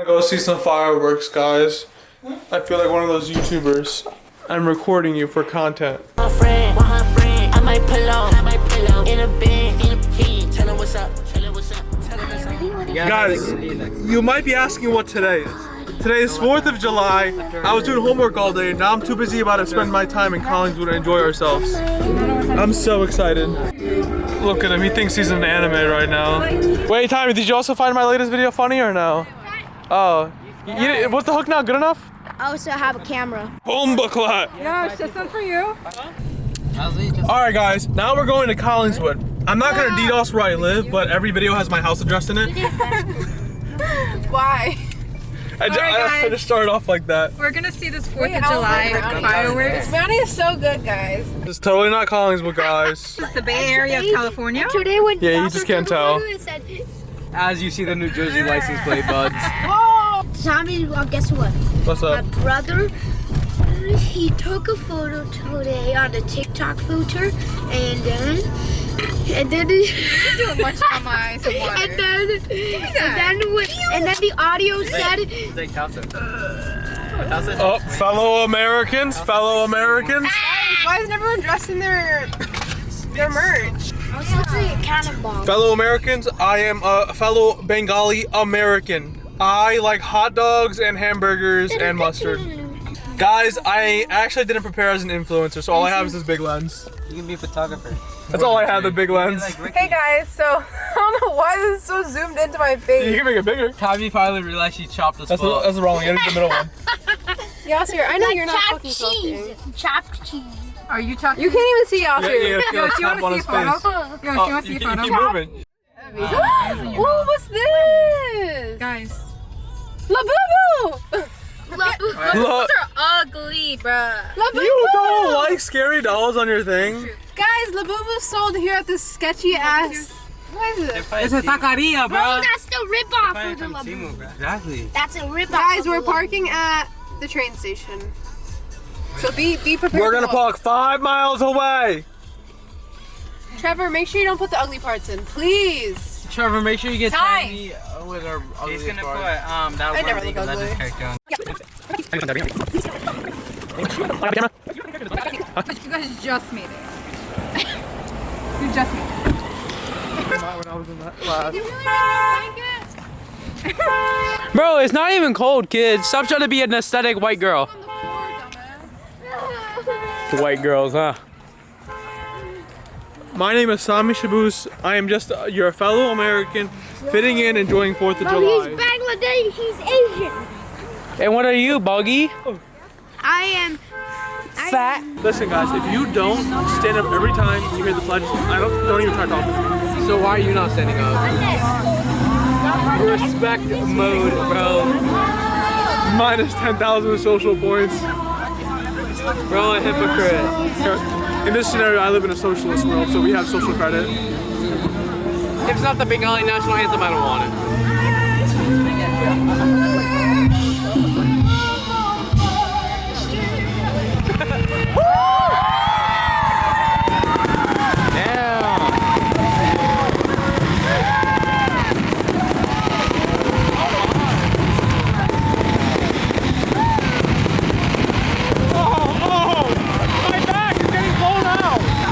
Go see some fireworks, guys. I feel like one of those YouTubers. I'm recording you for content. My friend, I might pull up in a bed, tell her what's up, tell her what's up, tell her what's up. Guys, you might be asking what today is. Today is 4th of July. I was doing homework all day. Now I'm too busy about to spend my time in Collingswood and enjoy ourselves. I'm so excited. Look at him, he thinks he's in an anime right now. Wait, Tommy, did you also find my latest video funny or no? Oh, was the hook not good enough? I also have a camera. Boom booklet. Yeah, it's just one for you. Alright guys, now we're going to Collingswood. I'm not gonna DDoS where I live, but every video has my house address in it. Why? I just started off like that. We're gonna see this 4th of July fireworks. This brownie is so good, guys. It's totally not Collingswood, guys. This is the Bay Area of California. Today when Yeah, you just can't tell. As you see the New Jersey license plate, buds. Tommy, well, guess what? What's up? My brother, he took a photo today on the TikTok filter, and then Too much on my eyes of water. and then the audio said. Oh, fellow Americans. Why isn't everyone dressed in their merch? I was looking at cannonball. Fellow Americans, I am a fellow Bengali American. I like hot dogs and hamburgers and mustard. Guys, I actually didn't prepare as an influencer, so all I have is this big lens. You can be a photographer. That's all I have, the big lens. Hey guys, so I don't know why this is so zoomed into my face. You can make it bigger. Tommy finally realized she chopped us That's the wrong one. You gotta do the middle one. Yasir, I know you're not Chopped fucking cheese. talking. Chopped cheese. Are you talking? You can't even see Yasir. Yeah, Yo, do you tap on want to his see a photo? face. Yo, do you want to see a You photo? keep moving. Ooh, what's this? Guys. Labubu! Look, are ugly, bruh. Labubu! you don't like scary dolls on your thing? Guys, Labubu sold here at this sketchy ass. What is it? It's a taqueria, Bro, bro. that's the ripoff of the Labubu. Exactly. That's a ripoff. Guys, we're parking at the train station. So be prepared. We're gonna to walk. park 5 miles away. Trevor, make sure you don't put the ugly parts in, please. Trevor, make sure you get Ty. Tiny with our ugly He's gonna part. put that I never look Legends ugly. character on. You guys just made it. You just made it. When I was in that class. You really like it? Bro, it's not even cold, kids. Stop trying to be an aesthetic white girl. On the floor, dumbass. The white girls, huh? My name is Sami Shabus. I am just your fellow American, fitting in, enjoying 4th of No, July. he's Bangladeshi. He's Asian. And what are you, Boggy? I am. Fat. Listen, guys, if you don't stand up every time you hear the pledge, don't even try to talk to me. So why are you not standing up? Respect mode, bro. Minus 10,000 social points. Bro, a hypocrite. In this scenario, I live in a socialist world, so we have social credit. If it's not the Bengali national anthem, I don't want it.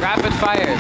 Rapid fire.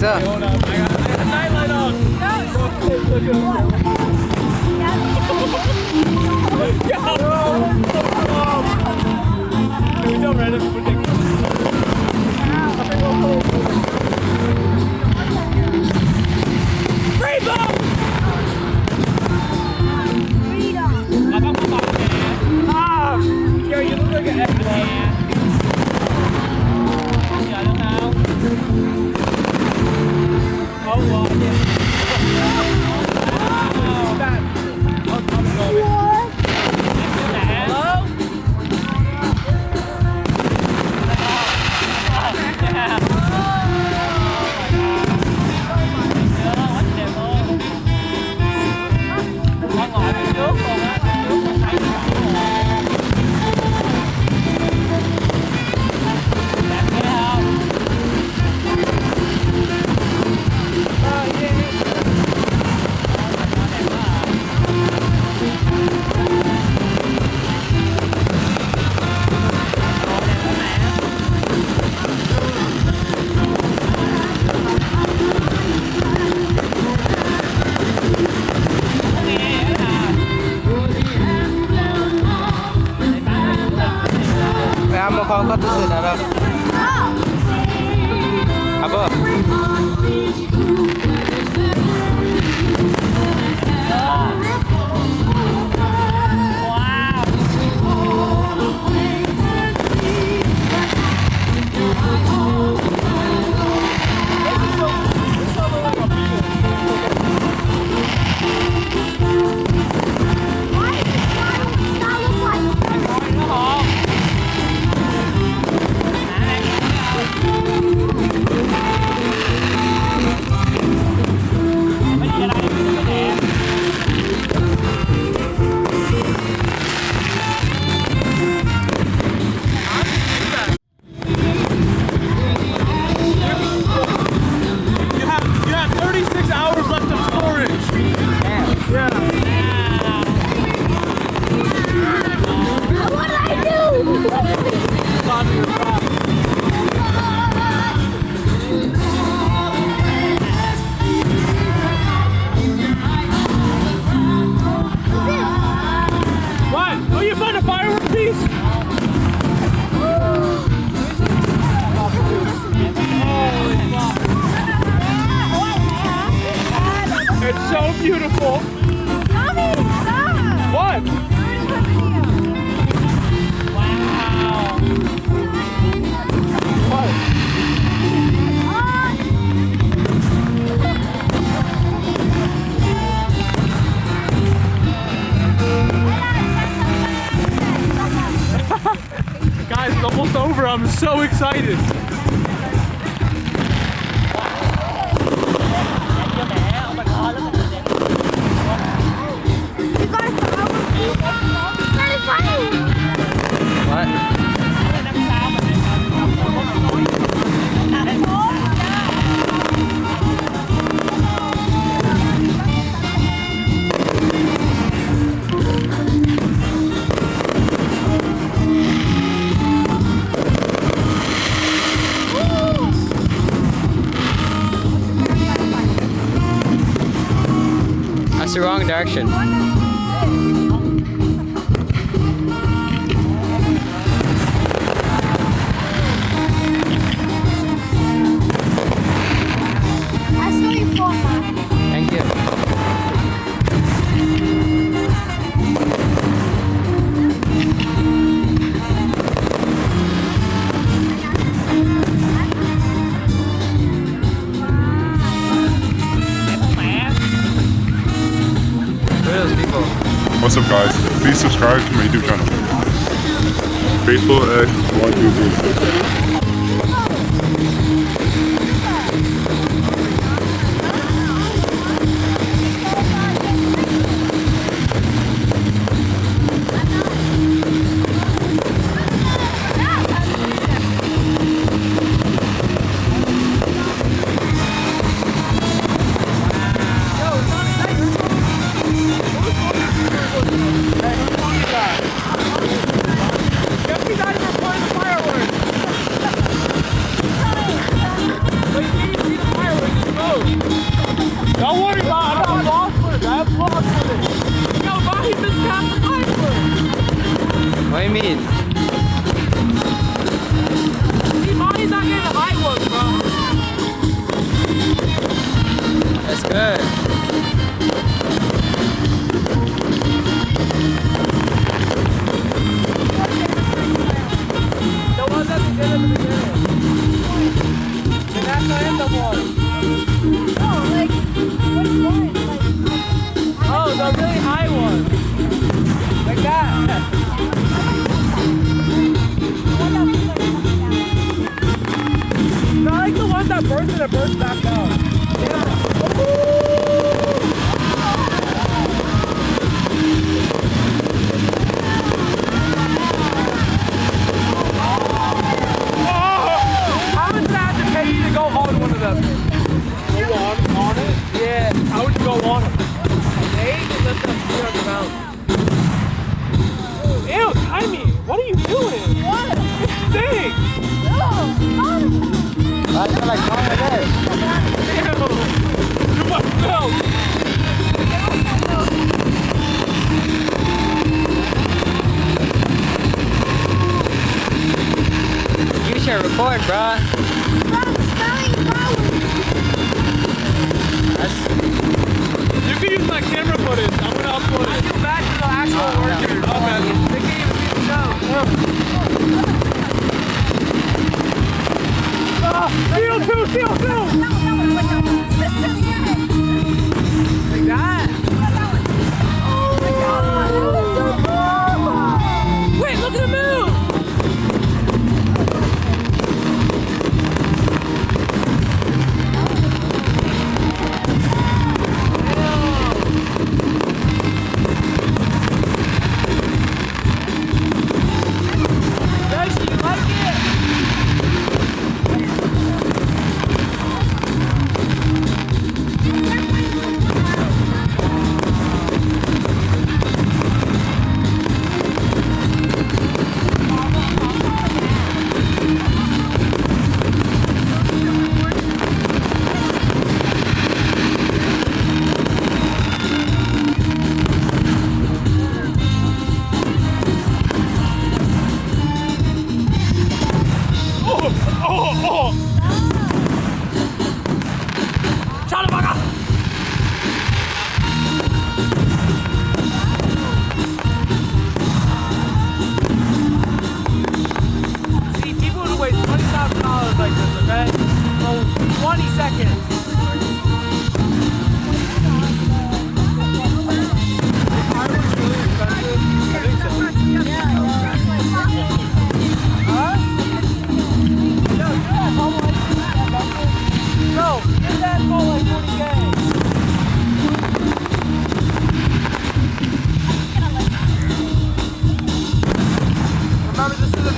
up? Hold up. I got the nightlight on. Can we jump right in? Không có tư gì nào đâu. Apa? It's so beautiful. Mommy, stop! What? Wow. What? Guys, it's almost over. I'm so excited. That's the wrong direction. Thank you. What's up, guys? Please subscribe to my YouTube channel. Facebook at 1206. Guess you guys are playing the fireworks. have to fight for it. What do you mean? See, Monty's not getting the high ones, bro. That's good. The ones that we did at the beginning. The national anthem one. Oh, the really high one. Like that. No, I like the ones that burst and it burst back out. How much did I have to pay you to go on one of them? Go on it? Yeah. How would you go on it? They can lift up 300 pounds. Ew, Timey, what are you doing? What? It stinks. I feel like going like this. Ew. You must know. You should record, bruh. You can use my camera footage. I'm gonna upload it. I feel bad for the actual workers. Oh man, they can't even see the show. CO2! Like that. Oh my god. Wait, look at the move.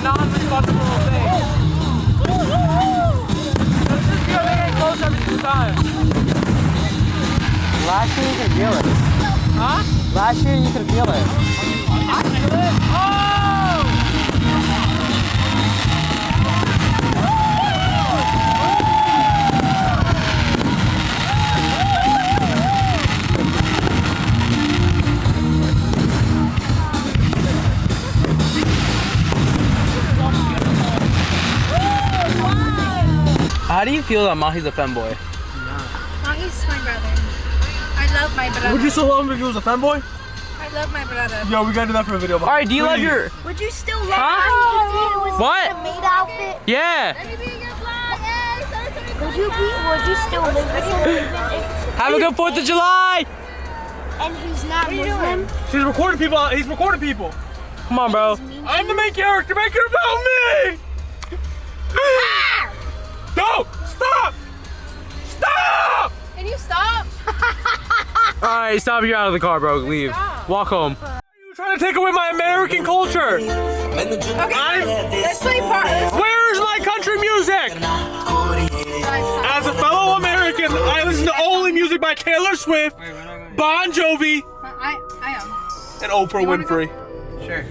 non-refundable thing. Let's just go in close every single time. Last year you could feel it. Huh? Last year you could feel it. I feel it. Oh! How do you feel that Mahi's a femboy? Mahi's my brother. I love my brother. Would you still love him if he was a femboy? I love my brother. Yo, we gotta do that for a video. Alright, do you love your... Would you still love Huh? Mahi if he was What? in a maid outfit? Yeah! Would you still live with him even if... Have a good 4th of July! And he's not Muslim? He's recording people. He's recording people. Come on, bro. I'm the main character. Make it about me! No! Stop! Stop! Can you stop? Alright, stop. You're out of the car, bro. Leave. Walk home. You're trying to take away my American culture. Okay, let's play part. Where is my country music? As a fellow American, I listen to only music by Taylor Swift, Bon Jovi, I am. and Oprah Winfrey. Sure.